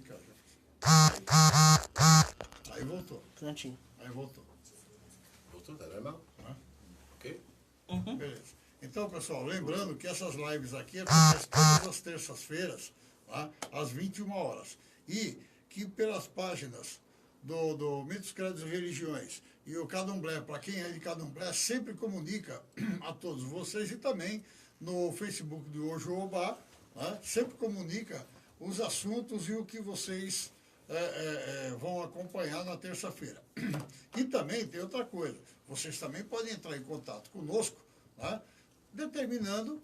explicar, Jefferson. Aí voltou. Prontinho. Aí voltou. Voltou, tá normal? Ok? Beleza. Então, pessoal, lembrando que essas lives aqui acontecem todas as terças-feiras, tá? Às 21 horas. E que pelas páginas do Mitos, Credos e Religiões e o Candomblé, para quem é de Candomblé, sempre comunica a todos vocês, e também no Facebook do Ojoobá, né? Sempre comunica os assuntos e o que vocês vão acompanhar na terça-feira. E também tem outra coisa, vocês também podem entrar em contato conosco, né? Determinando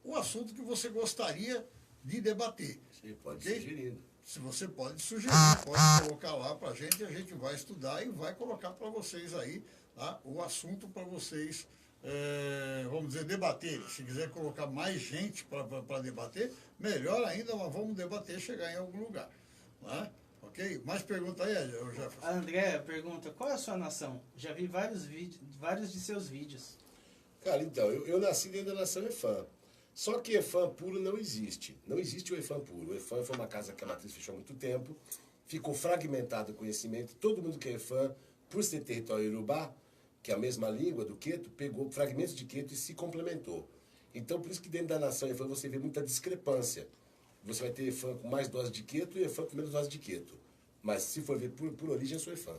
o assunto que você gostaria de debater. Sim, pode Ok? sugerindo. Se você pode sugerir, pode colocar lá para a gente vai estudar e vai colocar para vocês aí, tá? O assunto para vocês, vamos dizer, debater. Se quiser colocar mais gente para debater, melhor ainda, mas vamos debater, chegar em algum lugar. Tá? Ok? Mais pergunta aí, Jefferson? A Andréa pergunta, qual é a sua nação? Já vi vários de seus vídeos. Cara, então, eu nasci dentro da nação Efã. Só que Efã puro não existe. Não existe o Efã puro. O Efã foi uma casa que a matriz fechou há muito tempo, ficou fragmentado o conhecimento. Todo mundo que é Efã, por ser território Iorubá, que é a mesma língua do Queto, pegou fragmentos de Queto e se complementou. Então, por isso que dentro da nação Efã você vê muita discrepância. Você vai ter Efã com mais dose de Queto e Efã com menos dose de Queto. Mas se for ver por origem, eu sou Efã.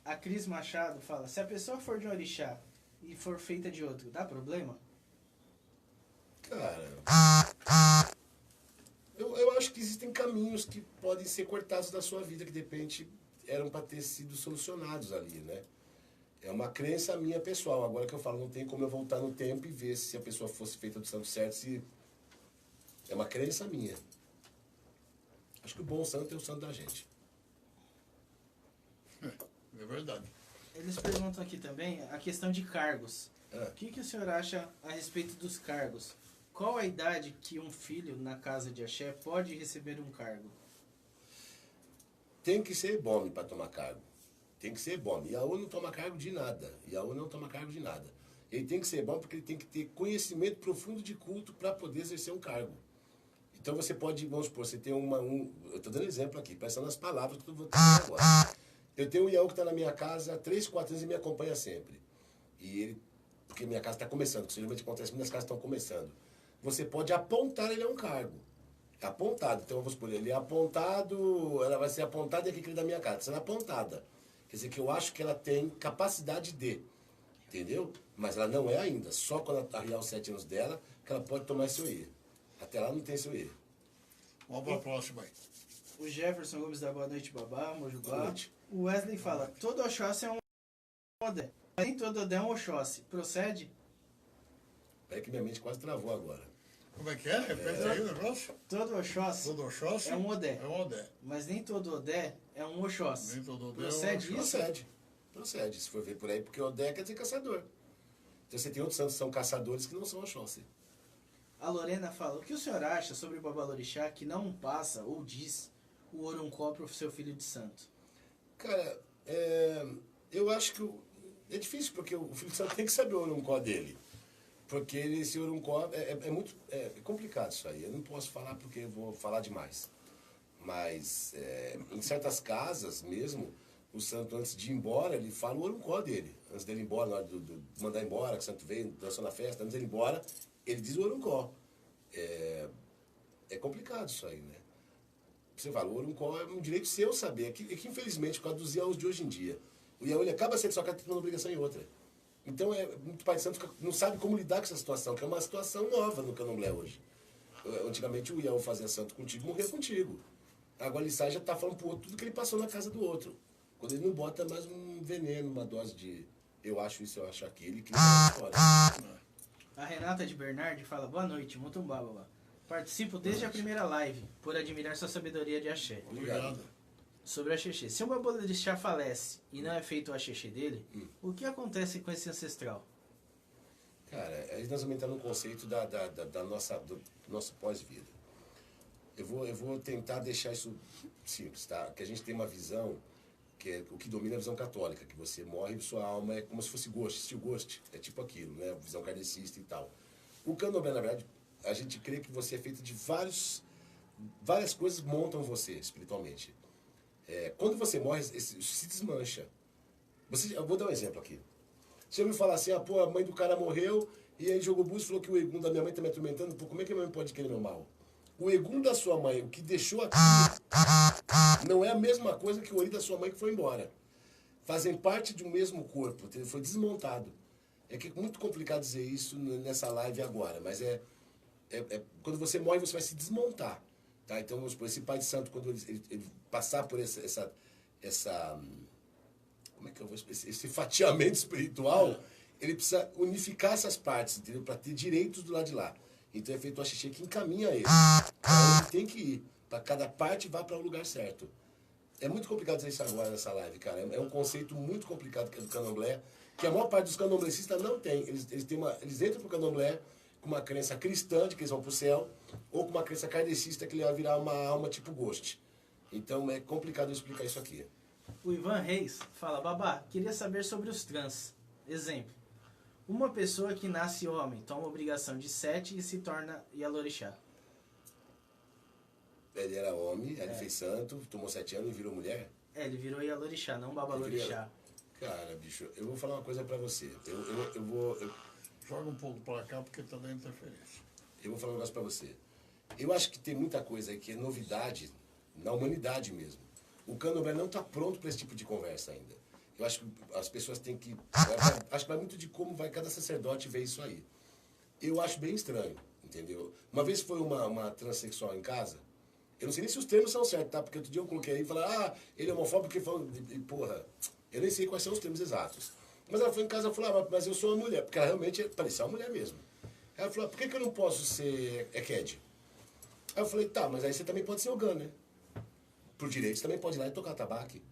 A Cris Machado fala, se a pessoa for de um orixá e for feita de outro, dá problema? Cara, eu acho que existem caminhos que podem ser cortados da sua vida, que de repente eram para ter sido solucionados ali, né? É uma crença minha pessoal. Agora que eu falo, não tem como eu voltar no tempo e ver se a pessoa fosse feita do santo certo, se... É uma crença minha. Acho que o bom santo é o santo da gente. É verdade. Eles perguntam aqui também a questão de cargos. O que o senhor acha a respeito dos cargos? Qual a idade que um filho na casa de axé pode receber um cargo? Tem que ser bom para tomar cargo. Tem que ser bom. Iaú não toma cargo de nada. Iaú não toma cargo de nada. Ele tem que ser bom porque ele tem que ter conhecimento profundo de culto para poder exercer um cargo. Então você pode, vamos supor, você tem eu estou dando exemplo aqui, pensando nas palavras que eu vou dizer agora. Eu tenho um Iaú que está na minha casa há 3, 4 anos e me acompanha sempre. E ele, porque minha casa está começando, que geralmente acontece, minhas casas estão começando. Você pode apontar ele a um cargo. Apontado. Então vamos supor, ele é apontado, ela vai ser apontada aqui da minha casa, sendo apontada. Quer dizer que eu acho que ela tem capacidade de, entendeu? Mas ela não é ainda. Só quando ela arriar os 7 anos dela, que ela pode tomar esse oê. Até lá não tem esse oê. Vamos para a próxima aí. O Jefferson Gomes da Boa Noite Babá, Mojubá. Boa noite. O Wesley fala, todo Oxóssi é um Odé. Mas nem todo Odé é um Oxóssi. Procede? Peraí que minha mente quase travou agora. Como é que é? Repete aí o negócio. Todo Oxóssi Todo Oxóssi é um Odé. é um Odé. Mas nem todo Odé é um Oxóssi. Nem todo Odé Procede é um isso? Procede, se for ver por aí, porque Odé quer dizer caçador. Então você tem outros santos que são caçadores que não são Oxóssi. A Lorena fala, o que o senhor acha sobre o Babalorixá que não passa ou diz o Oruncó para o seu filho de santo? Cara, eu acho que é difícil, porque o filho de santo tem que saber o Oruncó dele. Porque esse Oruncó é complicado isso aí. Eu não posso falar porque eu vou falar demais. Mas em certas casas mesmo, o santo antes de ir embora, ele fala o Oruncó dele. Antes dele ir embora, na hora de mandar embora, que o santo veio, dançou na festa, antes dele ir embora, ele diz o Oruncó. É complicado isso aí, né? Você fala, o Oruncó é um direito seu saber. É que infelizmente, por causa dos Iaús de hoje em dia, o Iaú ele acaba sendo só que tem uma obrigação em outra. Então, muito pai de santo não sabe como lidar com essa situação, que é uma situação nova no candomblé hoje. Antigamente, o Iaú fazia santo contigo, morria contigo. Agora ele sai e já está falando pro outro tudo que ele passou na casa do outro. Quando ele não bota mais um veneno, uma dose de eu acho isso, eu acho aquilo, e cria uma história. A Renata de Bernardi fala, boa noite, Mutumbá, babá. Participo desde a primeira live, por admirar sua sabedoria de axé. Obrigado. Sobre o axexê. Se um Babalorixá falece e não é feito o axexê dele, o que acontece com esse ancestral? Cara, aí nós vamos entrar no conceito do nosso pós-vida. Eu vou tentar deixar isso simples, tá? Que a gente tem uma visão, que é o que domina a visão católica, que você morre e sua alma é como se fosse ghost, estilo ghost, é tipo aquilo, né? Visão kardecista e tal. O candomblé, na verdade, a gente crê que você é feito de vários várias coisas montam você espiritualmente. Quando você morre, isso se desmancha. Eu vou dar um exemplo aqui. Você ouviu falar assim, pô, a mãe do cara morreu e aí jogou buço e falou que o egum da minha mãe está me atormentando. Pô, como é que a minha mãe pode querer meu mal? O egum da sua mãe, o que deixou aqui, não é a mesma coisa que o ori da sua mãe que foi embora. Fazem parte de um mesmo corpo, entendeu? Foi desmontado. É que é muito complicado dizer isso nessa live agora, mas quando você morre, você vai se desmontar. Tá? Então, vamos supor, esse pai de santo, quando ele passar por essa como é que eu vou explicar? Esse fatiamento espiritual, ele precisa unificar essas partes, entendeu? Para ter direitos do lado de lá. Então é feito o axixi que encaminha ele. Então ele tem que ir. Para cada parte vá para o lugar certo. É muito complicado dizer isso agora nessa live, cara. É um conceito muito complicado que é do candomblé, que a maior parte dos candomblecistas não tem. Eles entram pro candomblé com uma crença cristã, de que eles vão pro céu, ou com uma crença kardecista, que ele vai virar uma alma tipo Ghost. Então é complicado eu explicar isso aqui. O Ivan Reis fala, Babá, queria saber sobre os trans. Exemplo, uma pessoa que nasce homem toma obrigação de 7 e se torna Yalorixá. Ele era homem, ele fez santo, tomou 7 anos e virou mulher? Ele virou Yalorixá, não Babalorixá. Cara, bicho, eu vou falar uma coisa pra você. Joga um pouco pra cá porque tá dando interferência. Eu vou falar um negócio pra você. Eu acho que tem muita coisa aí que é novidade na humanidade mesmo. O candomblé não está pronto para esse tipo de conversa ainda. Eu acho que as pessoas têm que... Acho que vai muito de como vai cada sacerdote ver isso aí. Eu acho bem estranho, entendeu? Uma vez foi uma transexual em casa. Eu não sei nem se os termos são certos, tá? Porque outro dia eu coloquei aí e falei, ele é homofóbico porque falou... Porra, eu nem sei quais são os termos exatos. Mas ela foi em casa e falou, mas eu sou uma mulher. Porque ela realmente parecia uma mulher mesmo. Ela falou, por que eu não posso ser Eked? Aí eu falei, tá, mas aí você também pode ser Ogã, né? Por direito, você também pode ir lá e tocar tabaque.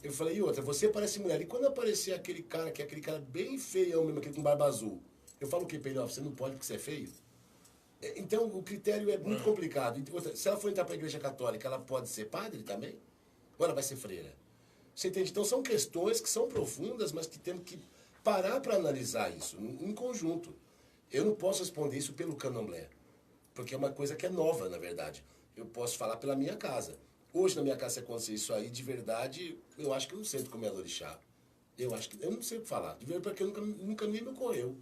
Eu falei, e outra, você parece mulher. E quando aparecer aquele cara, que é aquele cara bem feião mesmo, aquele com barba azul, eu falo o quê pra ele? Você não pode porque você é feio? Então, o critério é muito complicado. Outra, se ela for entrar pra igreja católica, ela pode ser padre também? Ou ela vai ser freira? Você entende? Então, são questões que são profundas, mas que temos que parar para analisar isso em conjunto. Eu não posso responder isso pelo candomblé, porque é uma coisa que é nova, na verdade. Eu posso falar pela minha casa. Hoje, na minha casa, se acontecer isso aí, de verdade, eu acho que eu não sei como é Yalorixá. Eu não sei o que falar. De verdade, porque nunca nem me ocorreu.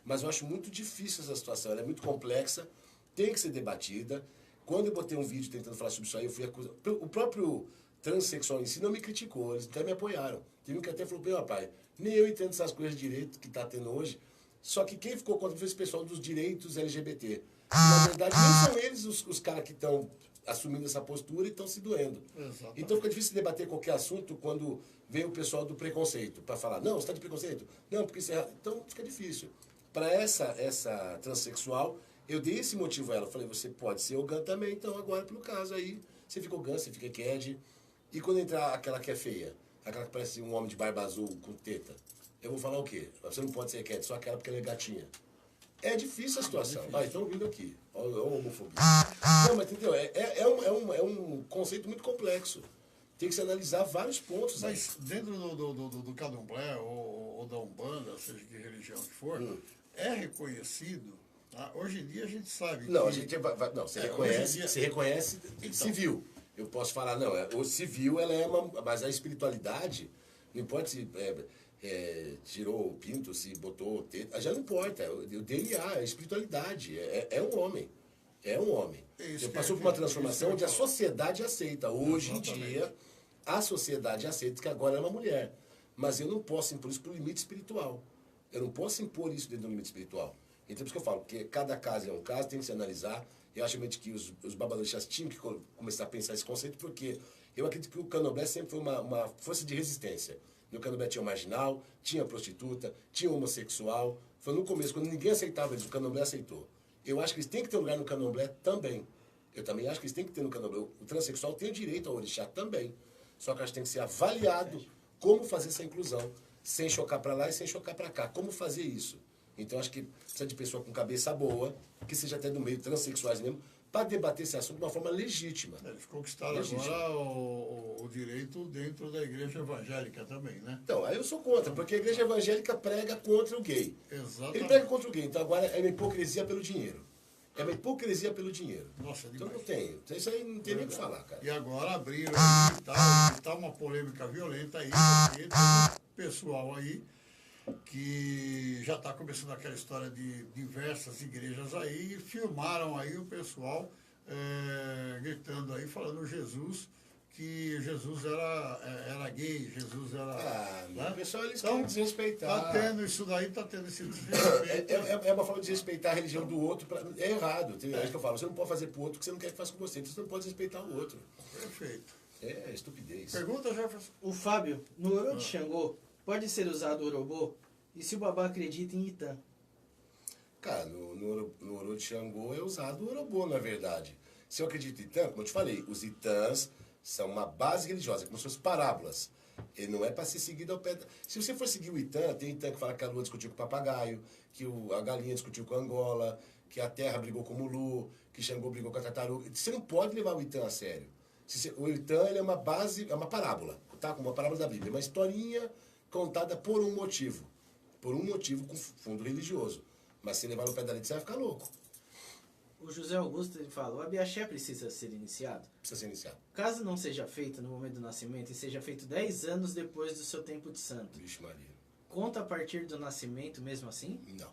Mas eu acho muito difícil essa situação. Ela é muito complexa, tem que ser debatida. Quando eu botei um vídeo tentando falar sobre isso aí, eu fui acusado. O próprio transexual em si não me criticou, eles até me apoiaram. Teve um que até falou, meu pai, nem eu entendo essas coisas de direito que está tendo hoje. Só que quem ficou contra foi esse pessoal dos direitos LGBT. E, na verdade, nem são eles os caras que estão assumindo essa postura e estão se doendo. Exatamente. Então fica difícil debater qualquer assunto quando vem o pessoal do preconceito para falar, não, você está de preconceito? Não, porque isso é errado. Então fica difícil. Para essa transexual, eu dei esse motivo a ela. Eu falei, você pode ser Ogã também, então agora pelo caso aí, você fica Ogã, você fica Eked. E quando entrar aquela que é feia, aquela que parece um homem de barba azul com teta, eu vou falar o quê? Você não pode ser Eked, só aquela porque ela é gatinha. É difícil a situação. Estão ouvindo aqui. Olha a homofobia. Não, mas entendeu? É um conceito muito complexo. Tem que se analisar vários pontos. Mas dentro do candomblé ou da Umbanda, seja que religião que for, é reconhecido. Tá? Hoje em dia a gente sabe não, que... a gente você reconhece então, civil. Eu posso falar, não, o civil ela é uma... Mas a espiritualidade, não importa se tirou o pinto, se botou o teto, já não importa. O DNA, a espiritualidade, é um homem. É um homem. Ele passou por uma transformação onde a sociedade aceita. Hoje em dia, a sociedade aceita que agora é uma mulher. Mas eu não posso impor isso para o limite espiritual. Eu não posso impor isso dentro do limite espiritual. Então, por isso que eu falo, porque cada caso é um caso, tem que se analisar. Eu acho realmente que os babalorixás tinham que começar a pensar esse conceito, porque eu acredito que o candomblé sempre foi uma força de resistência. No candomblé tinha o marginal, tinha a prostituta, tinha o homossexual. Foi no começo, quando ninguém aceitava eles, o candomblé aceitou. Eu acho que eles têm que ter um lugar no candomblé também. Eu também acho que eles têm que ter no candomblé. O transexual tem o direito ao orixá também. Só que acho que tem que ser avaliado como fazer essa inclusão, sem chocar para lá e sem chocar para cá. Como fazer isso? Então acho que precisa de pessoa com cabeça boa, que seja até do meio transexuais mesmo, para debater esse assunto de uma forma legítima. Eles conquistaram agora o direito dentro da igreja evangélica também, né? Então, aí eu sou contra, porque a igreja evangélica prega contra o gay. Exatamente. Ele prega contra o gay, então agora é uma hipocrisia pelo dinheiro. É uma hipocrisia pelo dinheiro. Nossa, Então demais. não tem. Isso aí não tem nem o que falar, cara. E agora abriram aí, tá uma polêmica violenta aí, porque tem um pessoal aí que já está começando aquela história de diversas igrejas aí, e filmaram aí o pessoal gritando aí, falando Jesus, que Jesus era gay, Jesus era... Ah, né? o pessoal, eles Então, querem desrespeitar. tá tendo isso daí, tá tendo esse desrespeito. É uma forma de desrespeitar a religião do outro. É errado. É isso que eu falo. Você não pode fazer pro outro o que você não quer que faça com você. Então você não pode respeitar o outro. Perfeito. É estupidez. Pergunta, Jefferson? O Fábio, no Orô de Xangô, pode ser usado o Orobô? E se o babá acredita em Itã? Cara, no Orô de Xangô é usado o Orobô, na verdade. Se eu acredito em Itã, como eu te falei, os Itãs são uma base religiosa, como se fossem parábolas. Ele não é para ser seguido ao pé da... Se você for seguir o Itã, tem Itã que fala que a lua discutiu com o papagaio, que a galinha discutiu com a Angola, que a terra brigou com o Mulu, que Xangô brigou com a tartaruga. Você não pode levar o Itã a sério. O Itã ele é uma base, é uma parábola, tá? Como uma parábola da Bíblia. É uma historinha contada por um motivo. Por um motivo com fundo religioso. Mas se levar no pé da letra, você vai ficar louco. O José Augusto ele fala, o Abiaxé precisa ser iniciado? Precisa ser iniciado. Caso não seja feito no momento do nascimento e seja feito 10 anos depois do seu tempo de santo, Vixe Maria. conta a partir do nascimento mesmo assim? Não.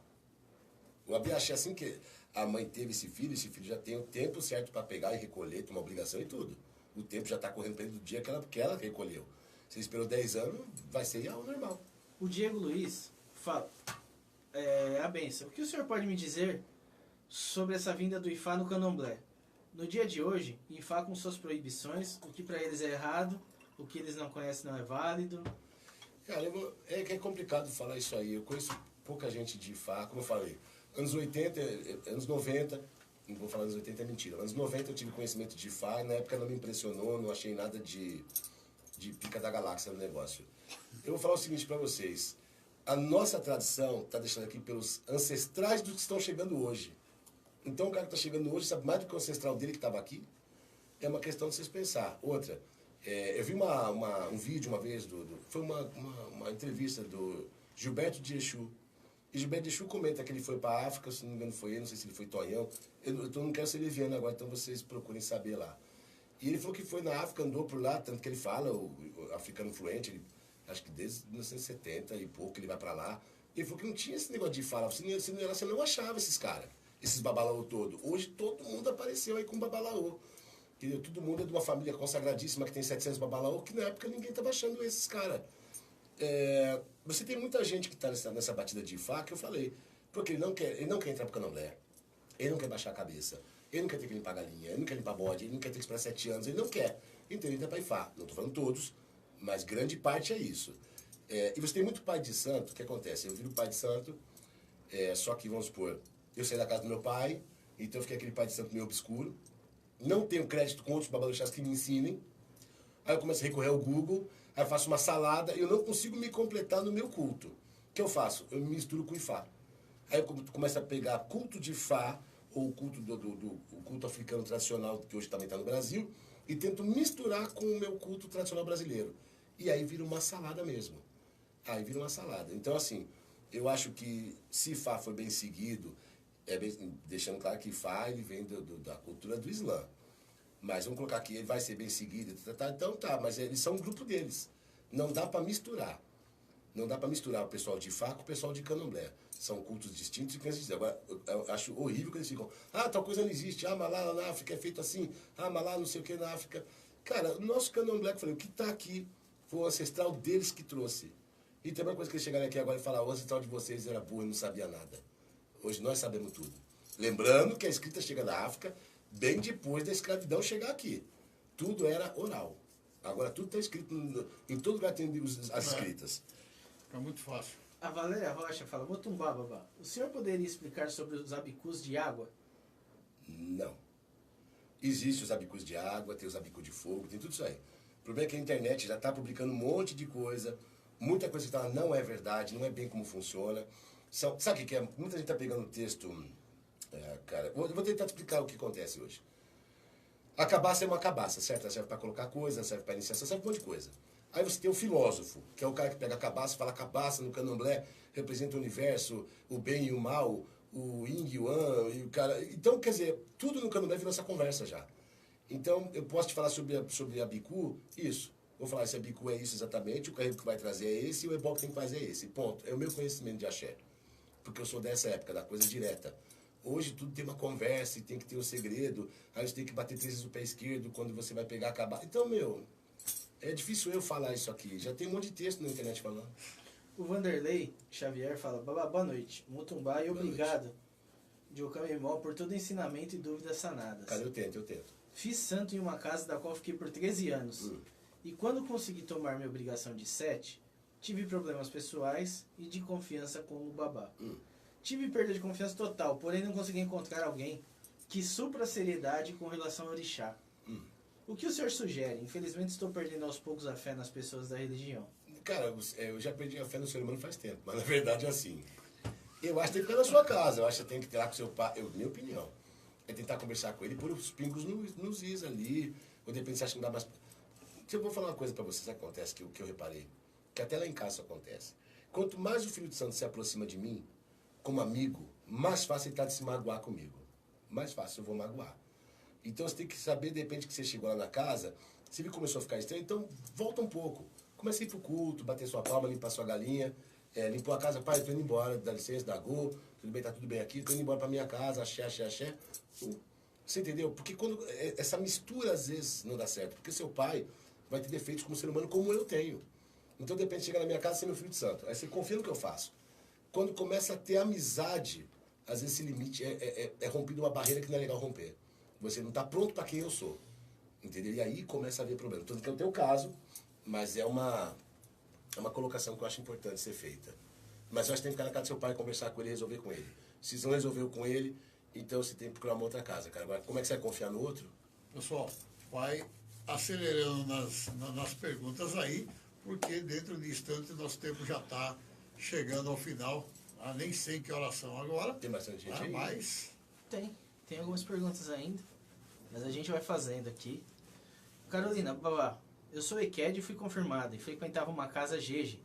O Abiaxé, assim que a mãe teve esse filho já tem o tempo certo para pegar e recolher, tem uma obrigação e tudo. O tempo já está correndo para ele do dia que ela recolheu. Se ele esperou 10 anos, vai ser o normal. O Diego Luiz fala, a benção, o que o senhor pode me dizer sobre essa vinda do Ifá no candomblé? No dia de hoje, Ifá com suas proibições, o que para eles é errado, o que eles não conhecem não é válido. Cara, é que é complicado falar isso aí. Eu conheço pouca gente de Ifá, como eu falei. Anos 80, anos 90, não vou falar anos 80, é mentira. Anos 90 eu tive conhecimento de Ifá e na época não me impressionou, não achei nada de pica da galáxia no negócio. Eu vou falar o seguinte para vocês. A nossa tradição está deixando aqui pelos ancestrais dos que estão chegando hoje. Então o cara que está chegando hoje sabe mais do que o ancestral dele que estava aqui. É uma questão de vocês pensar. Outra, eu vi um vídeo uma vez, foi uma entrevista do Gilberto de Exu. E Gilberto de Exu comenta que ele foi para a África, se não me engano foi ele, não sei se ele foi Tonhão. Eu não quero ser leviano agora, então vocês procurem saber lá. E ele falou que foi na África, andou por lá, tanto que ele fala, o africano fluente, ele, acho que desde 1970 e pouco ele vai para lá. E ele falou que não tinha esse negócio de falar, você não achava esses caras, esses babalaô todos. Hoje todo mundo apareceu aí com babalaô. Entendeu? Todo mundo é de uma família consagradíssima que tem 700 babalaô, que na época ninguém estava achando esses caras. Você tem muita gente que está nessa batida de Ifá, que eu falei, porque ele não quer entrar pro candomblé, ele não quer baixar a cabeça, ele não quer ter que limpar galinha, ele não quer limpar bode, ele não quer ter que esperar 7 anos, ele não quer. Então ele entra para Ifá. Não estou falando todos, mas grande parte é isso. E você tem muito pai de santo, o que acontece? Eu viro pai de santo, só que, vamos supor, eu saí da casa do meu pai, então eu fiquei aquele pai de santo meio obscuro, não tenho crédito com outros babaluchás que me ensinem, aí eu começo a recorrer ao Google, aí eu faço uma salada e eu não consigo me completar no meu culto. O que eu faço? Eu me misturo com Ifá. Aí eu começo a pegar culto de Ifá, ou o culto o culto africano tradicional, que hoje também está no Brasil, e tento misturar com o meu culto tradicional brasileiro. E aí vira uma salada mesmo. Aí vira uma salada. Então, assim, eu acho que se Ifá for bem seguido, deixando claro que Ifá ele vem da cultura do Islã. Mas vamos colocar aqui, ele vai ser bem seguido, então tá, mas eles são um grupo deles. Não dá para misturar. Não dá para misturar o pessoal de Ifá com o pessoal de Candomblé. São cultos distintos e crenças distintas. Agora, eu acho horrível que eles ficam, tal coisa não existe, mas lá na África é feito assim, mas lá não sei o que na África. Cara, o nosso Candomblé, que eu falei, o que está aqui foi o ancestral deles que trouxe. E tem uma coisa que eles chegarem aqui agora e falar, o ancestral de vocês era burro e não sabia nada. Hoje nós sabemos tudo. Lembrando que a escrita chega da África bem depois da escravidão chegar aqui. Tudo era oral. Agora tudo está escrito, em todo lugar tem as escritas. É muito fácil. A Valéria Rocha fala, Motumbá, babá, o senhor poderia explicar sobre os abicus de água? Não. Existe os abicus de água, tem os abicus de fogo, tem tudo isso aí. O problema é que a internet já está publicando um monte de coisa, muita coisa que tá, não é verdade, não é bem como funciona. Sabe o que é? Muita gente está pegando o texto... cara, eu vou tentar te explicar o que acontece hoje. A cabaça é uma cabaça, certo? Ela serve para colocar coisa, serve para iniciação, serve para um monte de coisa. Aí você tem o filósofo, que é o cara que pega a cabaça e fala: a cabaça no candomblé representa o universo, o bem e o mal, o Yin Yuan, e o cara... Então, quer dizer, tudo no Candomblé virou essa conversa já. Então, eu posso te falar sobre a Bicu, isso. Vou falar se a Bicu é isso exatamente, o carrego que vai trazer é esse, e o ebó que tem que fazer é esse. Ponto. É o meu conhecimento de axé. Porque eu sou dessa época, da coisa direta. Hoje tudo tem uma conversa e tem que ter um segredo. Aí você tem que bater 3 vezes o pé esquerdo quando você vai pegar, acabar. Então, é difícil eu falar isso aqui. Já tem um monte de texto na internet falando. O Vanderlei Xavier fala, Babá, boa noite. Mutumbá e obrigado, Diocamimol, por todo ensinamento e dúvidas sanadas. Cara, eu tento. Fiz santo em uma casa da qual fiquei por 13 anos. E quando consegui tomar minha obrigação de 7, tive problemas pessoais e de confiança com o babá. Tive perda de confiança total, porém não consegui encontrar alguém que supra a seriedade com relação ao orixá. O que o senhor sugere? Infelizmente estou perdendo aos poucos a fé nas pessoas da religião. Cara, eu já perdi a fé no ser humano faz tempo, mas na verdade é assim. Eu acho que tem que ficar na sua casa, eu acho que você tem que ter lá com seu pai, minha opinião, é tentar conversar com ele, pôr os pingos nos is ali, ou de repente você acha que não dá mais... Eu vou falar uma coisa pra vocês que acontece, que eu reparei, que até lá em casa isso acontece. Quanto mais o Filho de Santo se aproxima de mim, como amigo, mais fácil ele tá de se magoar comigo. Mais fácil eu vou magoar. Então você tem que saber, de repente, que você chegou lá na casa, você viu que começou a ficar estranho, então volta um pouco. Comece a ir pro culto, bater sua palma, limpar sua galinha, limpou a casa, pai, eu tô indo embora, dá licença, dá gol, tudo bem, tá tudo bem aqui, tô indo embora pra minha casa, axé. Você entendeu? Porque quando essa mistura às vezes não dá certo, porque seu pai vai ter defeitos como ser humano, como eu tenho. Então, de repente, chega na minha casa, você é meu filho de santo. Aí você confia no que eu faço. Quando começa a ter amizade, às vezes esse limite é rompido uma barreira que não é legal romper. Você não está pronto para quem eu sou. Entendeu? E aí começa a haver problema. Tanto que é o teu caso, mas é uma colocação que eu acho importante ser feita. Mas eu acho que tem que ficar na casa do seu pai, conversar com ele e resolver com ele. Se você não resolveu com ele, então você tem que procurar uma outra casa, cara. Agora, como é que você vai confiar no outro? Pessoal, vai acelerando nas perguntas aí, porque dentro de instante nosso tempo já está chegando ao final. Nem sei que horas são agora. Tem bastante gente aí? Mas Tem algumas perguntas ainda, mas a gente vai fazendo aqui. Carolina, babá, eu sou Eked e fui confirmada e frequentava uma casa Jeje.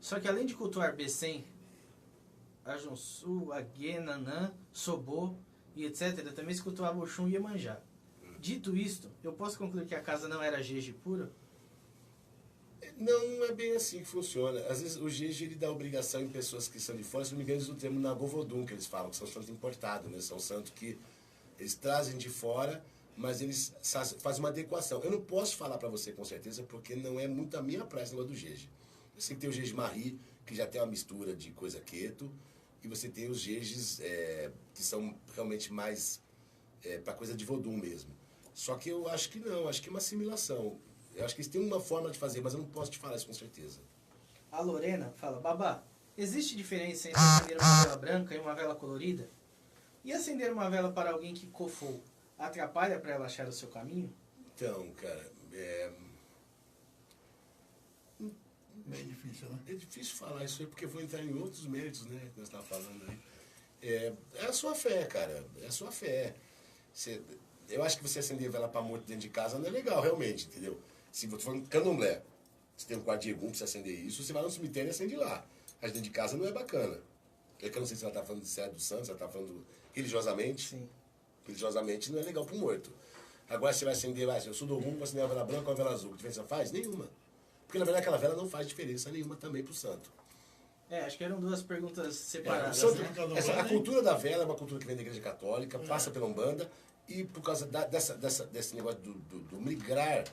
Só que além de cultuar Becém, Ajonsu, Aguenanã, Sobô e etc., também se cultuava Oxum e Iemanjá. Dito isto, eu posso concluir que a casa não era Jeje pura? Não é bem assim que funciona. Às vezes o Jeje ele dá obrigação em pessoas que são de fora, se não me engano, eles usam o termo Nagovodum, que eles falam, que são santos importados, né? São santos que eles trazem de fora, mas eles fazem uma adequação. Eu não posso falar para você com certeza, porque não é muito a minha praia esse negócio do Jeje. Eu sei que tem o Jeje Mahi, que já tem uma mistura de coisa queto, e você tem os Jejes que são realmente mais para coisa de Vodum mesmo. Só que eu acho que não, acho que é uma assimilação. Eu acho que eles têm uma forma de fazer, mas eu não posso te falar isso com certeza. A Lorena fala, babá, existe diferença entre acender uma vela branca e uma vela colorida? E acender uma vela para alguém que cofou, atrapalha para ela achar o seu caminho? Então, cara, bem difícil, né? é difícil falar isso aí, porque eu vou entrar em outros méritos, né, que nós estávamos falando aí. É a sua fé, cara, é a sua fé. Eu acho que você acender vela para morto dentro de casa não é legal, realmente, entendeu? Se você for um candomblé, você tem um quarto de egum para você acender isso, você vai no cemitério e acende lá. Mas dentro de casa não é bacana. É que eu não sei se ela está falando de Serra do Santos, ela está falando religiosamente. Sim. Religiosamente não é legal para o morto. Agora você vai acender, eu sou do Ogum, vou acender uma vela branca ou uma vela azul. Que diferença faz? Nenhuma. Porque na verdade aquela vela não faz diferença nenhuma também para o santo. Acho que eram duas perguntas separadas, Santo, né? a cultura da vela é uma cultura que vem da Igreja Católica, passa pela Umbanda, e por causa desse negócio do migrar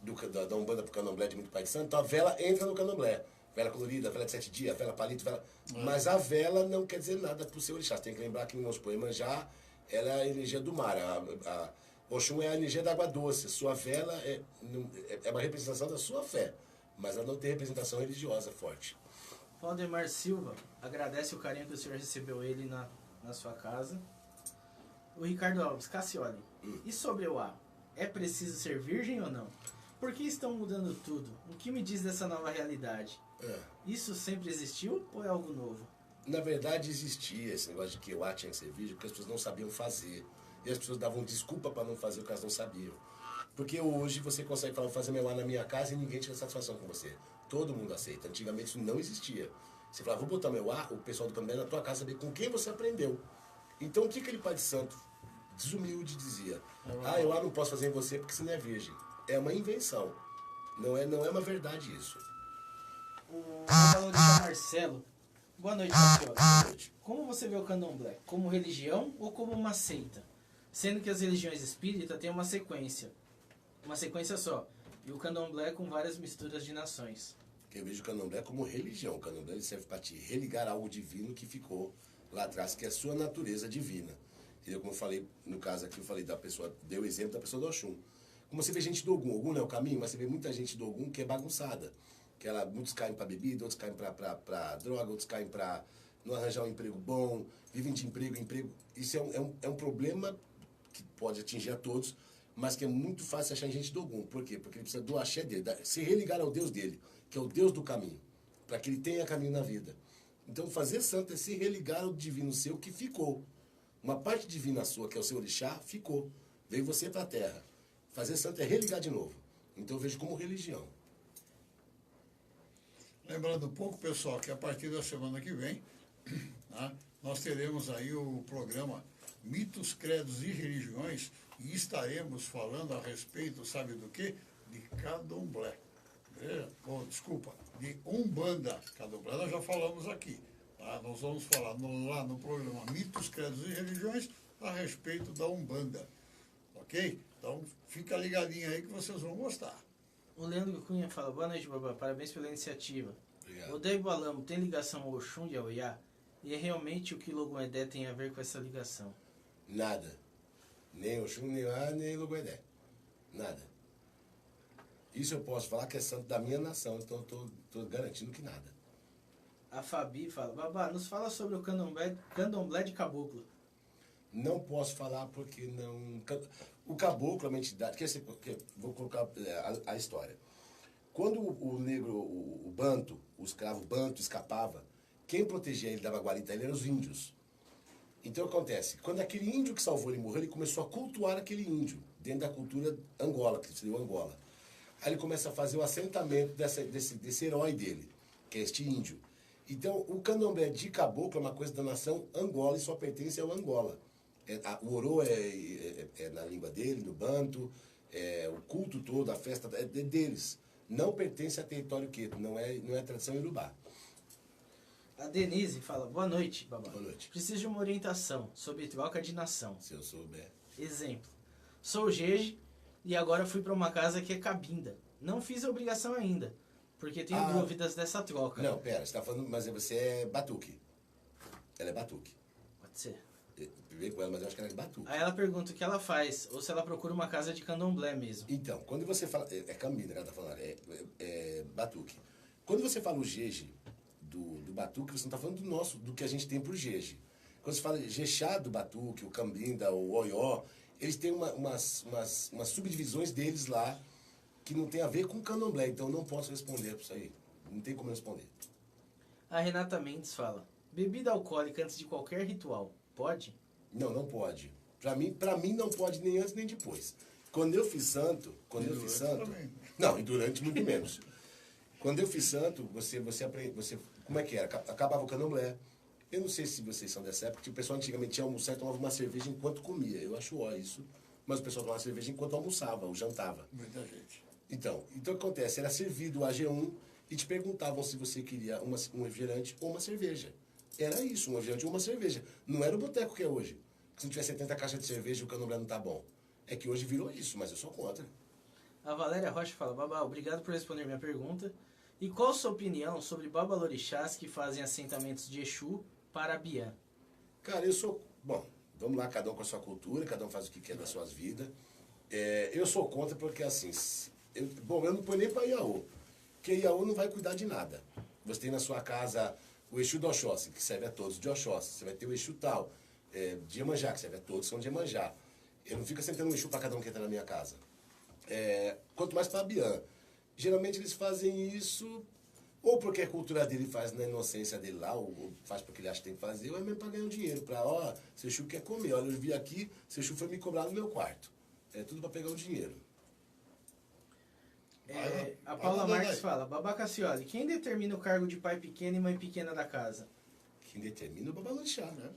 da Umbanda para o Candomblé de muito pai de santo, então a vela entra no Candomblé. Vela colorida, vela de 7 dias, vela palito, vela... Mas a vela não quer dizer nada para o seu orixá. Você tem que lembrar que no nosso poema já ela é a energia do mar. A Oxum é a energia da água doce. Sua vela é uma representação da sua fé, mas ela não tem representação religiosa forte. Valdemar Silva agradece o carinho que o senhor recebeu ele na sua casa. O Ricardo Alves, Cassioli, e sobre o A? É preciso ser virgem ou não? Por que estão mudando tudo? O que me diz dessa nova realidade? Isso sempre existiu ou é algo novo? Na verdade existia esse negócio de que o A tinha que ser virgem, porque as pessoas não sabiam fazer. E as pessoas davam desculpa para não fazer o que elas não sabiam. Porque hoje você consegue falar, fazer meu A na minha casa e ninguém tira satisfação com você. Todo mundo aceita. Antigamente isso não existia. Você fala, vou botar meu ar, o pessoal do candomblé na tua casa, saber com quem você aprendeu. Então, o que aquele pai de santo desumilde dizia? Eu não posso fazer em você porque você não é virgem. É uma invenção. Não é uma verdade isso. O babalorixá Marcelo. Boa noite, Marcelo. Boa noite. Como você vê o candomblé? Como religião ou como uma seita? Sendo que as religiões espíritas têm uma sequência só. E o candomblé com várias misturas de nações. Eu vejo o candomblé como religião. O candomblé ele serve para te religar algo divino que ficou lá atrás, que é a sua natureza divina. Entendeu? Como eu falei, no caso aqui, eu falei da pessoa, dei o exemplo da pessoa do Oxum. Como você vê gente do Ogum, Ogum não é o caminho, mas você vê muita gente do Ogum que é bagunçada. Muitos caem para bebida, outros caem para droga, outros caem para não arranjar um emprego bom, vivem de emprego em emprego. Isso é um problema que pode atingir a todos, mas que é muito fácil achar em gente do Ogum. Por quê? Porque ele precisa do axé dele, se religar ao Deus dele, que é o Deus do caminho, para que ele tenha caminho na vida. Então, fazer santo é se religar ao divino seu que ficou. Uma parte divina sua, que é o seu orixá, ficou. Veio você para a terra. Fazer santo é religar de novo. Então, eu vejo como religião. Lembrando um pouco, pessoal, que a partir da semana que vem, né, nós teremos aí o programa Mitos, Credos e Religiões e estaremos falando a respeito, sabe do quê? De candomblé. Desculpa, de Umbanda. Candomblé nós já falamos aqui. Tá? Nós vamos falar lá no programa Mitos, Credos e Religiões a respeito da Umbanda. Ok? Então, fica ligadinho aí que vocês vão gostar. O Leandro Cunha fala, boa noite, Babá, parabéns pela iniciativa. Obrigado. O Dei Balamo tem ligação ao Oxum e ao Iá? E é realmente o que Logon Edé tem a ver com essa ligação? Nada. Nem Oxum, nem Á, nem Logoedé. Nada. Isso eu posso falar que é santo da minha nação, então estou garantindo que nada. A Fabi fala, Babá, nos fala sobre o candomblé de caboclo. Não posso falar porque não... O caboclo é uma entidade... Vou colocar a história. Quando o negro, o banto, o escravo banto escapava, quem protegia ele, dava guarita a ele, eram os índios. Então acontece, quando aquele índio que salvou ele morreu, ele começou a cultuar aquele índio, dentro da cultura Angola, que seria o Angola. Aí ele começa a fazer o assentamento desse herói dele, que é este índio. Então, o candomblé de caboclo é uma coisa da nação Angola e só pertence ao Angola. O orô é na língua dele, no banto, o culto todo, a festa é deles. Não pertence a território queto, não é tradição iorubá. A Denise fala, boa noite, Babá. Boa noite. Preciso de uma orientação sobre troca de nação. Se eu souber. Exemplo, sou Jeje e agora fui para uma casa que é cabinda. Não fiz a obrigação ainda, porque tenho dúvidas dessa troca. Não, pera, você está falando, mas você é batuque. Ela é batuque. Pode ser. Eu vivi com ela, mas eu acho que ela é batuque. Aí ela pergunta o que ela faz, ou se ela procura uma casa de candomblé mesmo. Então, quando você fala... É cambina que ela está falando, é batuque. Quando você fala o jeje do batuque, você não está falando do que a gente tem por jeje. Quando você fala jexá do batuque, o cambinda, o oió, eles têm umas subdivisões deles lá que não tem a ver com candomblé, então eu não posso responder por isso aí. Não tem como responder. A Renata Mendes fala, bebida alcoólica antes de qualquer ritual, pode? Não pode. Pra mim não pode nem antes nem depois. Quando eu fiz santo... Também. Não, e durante muito menos. Quando eu fiz santo, você aprende... Como é que era? Acabava o candomblé. Eu não sei se vocês são dessa época, que o pessoal antigamente ia almoçar e tomava uma cerveja enquanto comia. Eu acho isso. Mas o pessoal tomava cerveja enquanto almoçava ou jantava. Muita gente. Então, o que acontece? Era servido o AG1 e te perguntavam se você queria um refrigerante ou uma cerveja. Era isso, um refrigerante ou uma cerveja. Não era o boteco que é hoje. Que se não tiver 70 caixas de cerveja, o candomblé não tá bom. É que hoje virou isso, mas eu sou contra. A Valéria Rocha fala, Babá, obrigado por responder minha pergunta. E qual a sua opinião sobre babalorixás que fazem assentamentos de Exu para Bian? Cara, eu sou... Bom, vamos lá, cada um com a sua cultura, cada um faz o que quer das suas vidas. Eu sou contra porque, assim... eu não ponho nem para Iaô. Porque Iaô não vai cuidar de nada. Você tem na sua casa o Exu do Oxóssi, que serve a todos de Oxóssi. Você vai ter o Exu tal, de Iemanjá, que serve a todos, são de Iemanjá. Eu não fico sentando um Exu para cada um que entra na minha casa. Quanto mais para Bian. Geralmente eles fazem isso ou porque a cultura dele faz na inocência dele lá, ou faz porque ele acha que tem que fazer, ou é mesmo para ganhar um dinheiro. Para, seu Exu quer comer. Olha, eu vi aqui, seu Exu foi me cobrar no meu quarto. É tudo para pegar o dinheiro. A vai Paula mandando Marques aí. fala, Babá Cassioli, quem determina o cargo de pai pequeno e mãe pequena da casa? Quem determina é o babalorixá, né?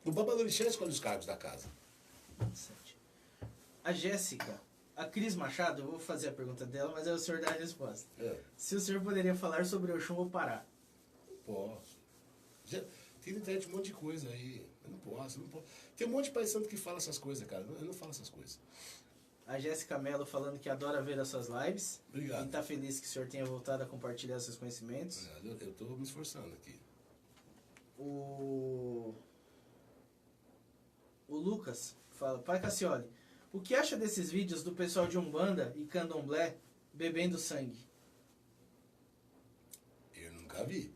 O babalorixá escolhe os cargos da casa. 7. A Jéssica, a Cris Machado, eu vou fazer a pergunta dela, mas é o senhor dar a resposta. É, Se o senhor poderia falar sobre o Oxum ou Pará? posso. Tem na internet um monte de coisa aí. Eu não posso, não posso. Tem um monte de pai santo que fala essas coisas, cara. Eu não falo essas coisas. A Jéssica Mello falando que adora ver as suas lives. Obrigado. E tá feliz que o senhor tenha voltado a compartilhar seus conhecimentos. Eu tô me esforçando aqui. O Lucas fala, pai Cassioli, o que acha desses vídeos do pessoal de Umbanda e Candomblé bebendo sangue? Eu nunca vi.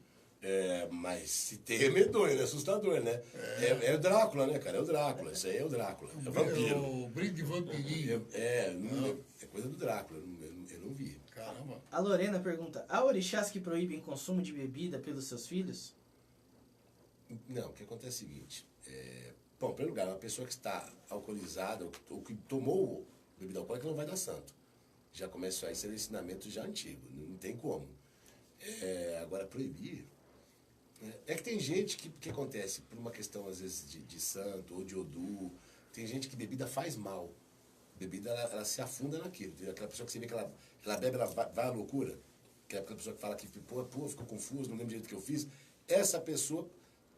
Mas se tem é medonho, é assustador, né? É o Drácula, né, cara? É o Drácula. Isso aí é o Drácula. É o vampiro. O brinde vampirinho. É coisa do Drácula. Eu não vi. Caramba. A Lorena pergunta, há orixás que proíbem consumo de bebida pelos seus filhos? Não, o que acontece é o seguinte. Bom, em primeiro lugar, uma pessoa que está alcoolizada ou que tomou bebida alcoólica não vai dar santo. Já começa a ser um ensinamento já antigo. Não tem como. Agora, proibir... É que tem gente que acontece por uma questão, às vezes, de santo ou de odô. Tem gente que bebida faz mal. Bebida, ela se afunda naquilo. Tem aquela pessoa que você vê que ela bebe, ela vai à loucura. Que é aquela pessoa que fala que, pô, ficou confuso, não lembro direito o que eu fiz. Essa pessoa,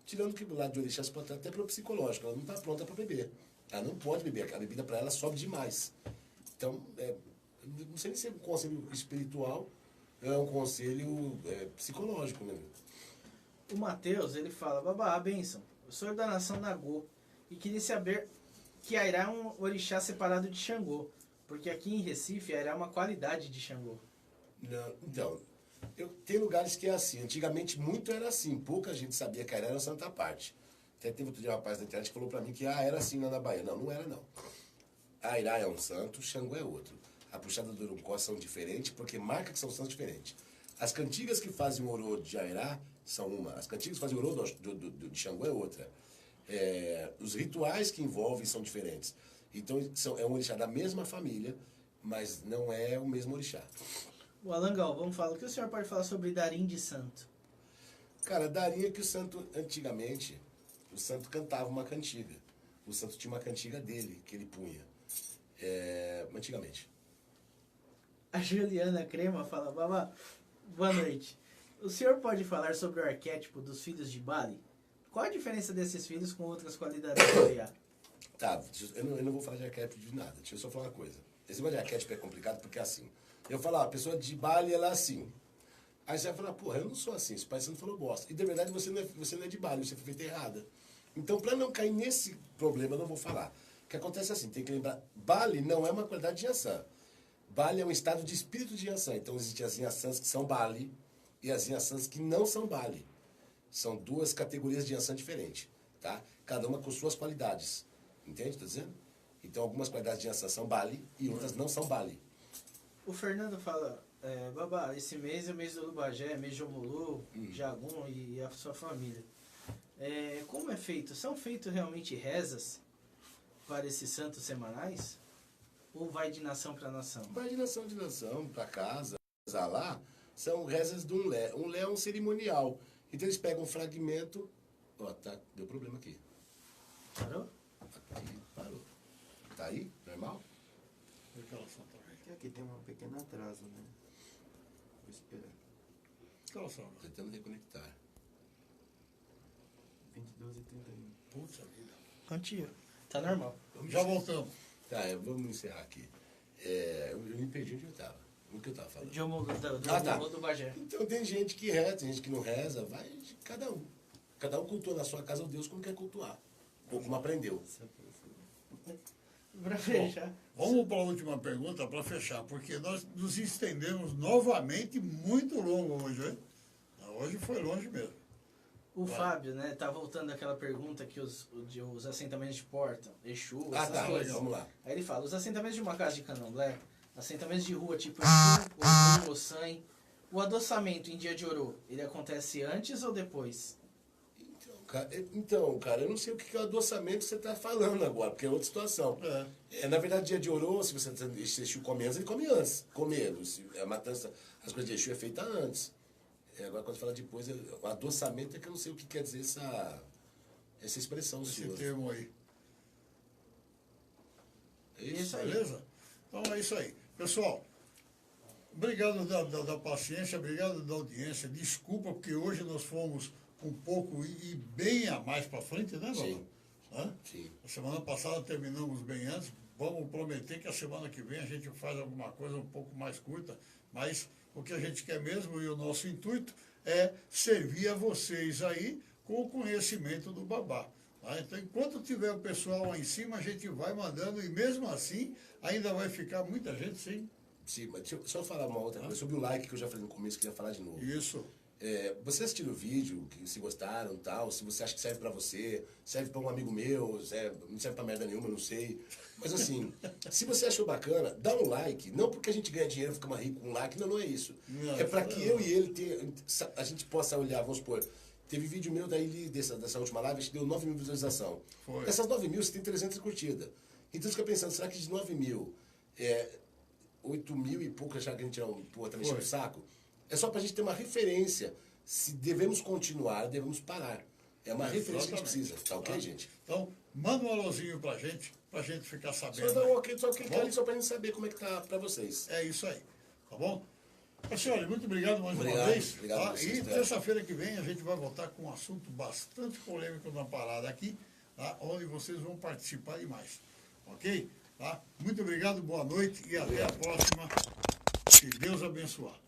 tirando que do lado de orixá, você pode ter até pelo psicológico. Ela não está pronta para beber. Ela não pode beber. A bebida para ela sobe demais. Então, não sei se é um conselho espiritual, é um conselho psicológico mesmo. O Matheus, ele fala, babá, a bênção, eu sou da nação Nagô e queria saber que Airá é um orixá separado de Xangô, porque aqui em Recife Airá é uma qualidade de Xangô. Não, então, tem lugares que é assim. Antigamente muito era assim. Pouca gente sabia que Airá era Santa Parte. Até teve outro dia um rapaz da internet que falou pra mim que era assim lá na Bahia. Não, não era não. Airá é um santo, Xangô é outro. A puxada do Uruncó são diferentes porque marca que são santos diferentes. As cantigas que fazem o orô de Airá são uma. As cantigas que fazem o orô de Xangô é outra. Os rituais que envolvem são diferentes. Então é um orixá da mesma família, mas não é o mesmo orixá. O Alan Galvão fala, o que o senhor pode falar sobre Darim de Santo? Cara, daria que o santo, antigamente, o santo cantava uma cantiga. O santo tinha uma cantiga dele, que ele punha. Antigamente. A Juliana Crema fala, babá, boa noite. O senhor pode falar sobre o arquétipo dos filhos de Bali? Qual a diferença desses filhos com outras qualidades do Oiá? Tá, eu não vou falar de arquétipo de nada. Deixa eu só falar uma coisa. Esse negócio de arquétipo é complicado porque é assim. Eu falo, a pessoa de Bali, ela é assim. Aí você vai falar, porra, eu não sou assim, esse pai santo falou bosta. E na verdade você não é de Bali, você foi feito errada. Então, para não cair nesse problema, eu não vou falar. O que acontece é assim, tem que lembrar, Bali não é uma qualidade de Yansan. Bali é um estado de espírito de Yansan. Então, existem as Yansans que são Bali e as Yansans que não são Bali. São duas categorias de Yansan diferentes, tá? Cada uma com suas qualidades. Entende? Tô dizendo? Então, algumas qualidades de Yansan são Bali e outras não são Bali. O Fernando fala, babá, esse mês é o mês do Lubagé, mês de Omulu, Jagum e a sua família. Como é feito? São feitos realmente rezas para esses santos semanais? Ou vai de nação para nação? Vai de nação para casa. Rezar lá são rezas de um lé. Um lé é um cerimonial. Então eles pegam um fragmento. Ó, deu problema aqui. Parou? Aqui, parou. Tá aí? Normal? Aquela Santa Rita. Aqui tem um pequeno atraso, né? Vou esperar. Aquela Santa. Tentando reconectar. 22 e 31. Puta vida. Antio. Tá normal. Já voltamos. Tá, vamos encerrar aqui. Eu me perdi onde eu estava. O que eu estava falando? De Omulu, tá. do Bagé. Então tem gente que reza, tem gente que não reza, vai de cada um. Cada um cultua na sua casa o Deus como quer cultuar. Ou como aprendeu. Pra fechar. Vamos para a última pergunta para fechar, porque nós nos estendemos novamente muito longo hoje, hein? Hoje foi longe mesmo. O Fábio, né, tá voltando àquela pergunta que os assentamentos de porta, Exu, essas Tá, coisas. vamos lá. Aí ele fala, os assentamentos de uma casa de candomblé, assentamentos de rua tipo Exu, Ogum, Ossan, o adoçamento em dia de Orô, ele acontece antes ou depois? Então, Então, cara, eu não sei o que é o adoçamento que você está falando agora, porque é outra situação. Na verdade, dia de Orô, se você deixa Exu comer antes, ele come antes. Comendo. A matança, as coisas de Exu é feita antes. Agora, quando fala depois, o adoçamento é que eu não sei o que quer dizer essa expressão Esse sua. termo aí. É isso aí. Beleza? Então é isso aí. Pessoal, obrigado da paciência, obrigado da audiência. Desculpa, porque hoje nós fomos um pouco e bem a mais para frente, né, Baba? Sim. Hã? Sim. A semana passada terminamos bem antes. Vamos prometer que a semana que vem a gente faz alguma coisa um pouco mais curta, mas o que a gente quer mesmo e o nosso intuito é servir a vocês aí com o conhecimento do Babá. Tá? Então, enquanto tiver o pessoal lá em cima, a gente vai mandando e mesmo assim ainda vai ficar muita gente sem. Sim, mas deixa eu só falar uma outra coisa sobre o like que eu já falei no começo, que eu ia falar de novo. Isso. Você assistindo o vídeo, que se gostaram tal, se você acha que serve pra você, serve pra um amigo meu, não serve pra merda nenhuma, não sei. Mas assim, se você achou bacana, dá um like. Não porque a gente ganha dinheiro, fica mais rico com um like, não é isso. Não, é pra que eu e ele a gente possa olhar, vamos supor, teve vídeo meu daí dessa última live, acho que deu 9 mil visualizações. Foi. Dessas 9 mil, você tem 300 curtidas. Então você fica pensando, será que de 9 mil, 8 mil e pouco achar que a gente tá mexendo o saco? É só pra gente ter uma referência. Se devemos continuar, devemos parar. É uma referência que a gente precisa. Tá ok, gente? Então, manda um alôzinho pra gente ficar sabendo. Só dá um ok, só clicar Bom? ali só pra gente saber como é que tá pra vocês. É isso aí, tá bom? Senhores, muito obrigado mais uma Obrigado, vez. obrigado Tá? a vocês, E tá? terça-feira que vem a gente vai voltar com um assunto bastante polêmico na parada aqui, tá? Onde vocês vão participar demais. Ok? Tá? Muito obrigado, boa noite e até a próxima. Que Deus abençoe.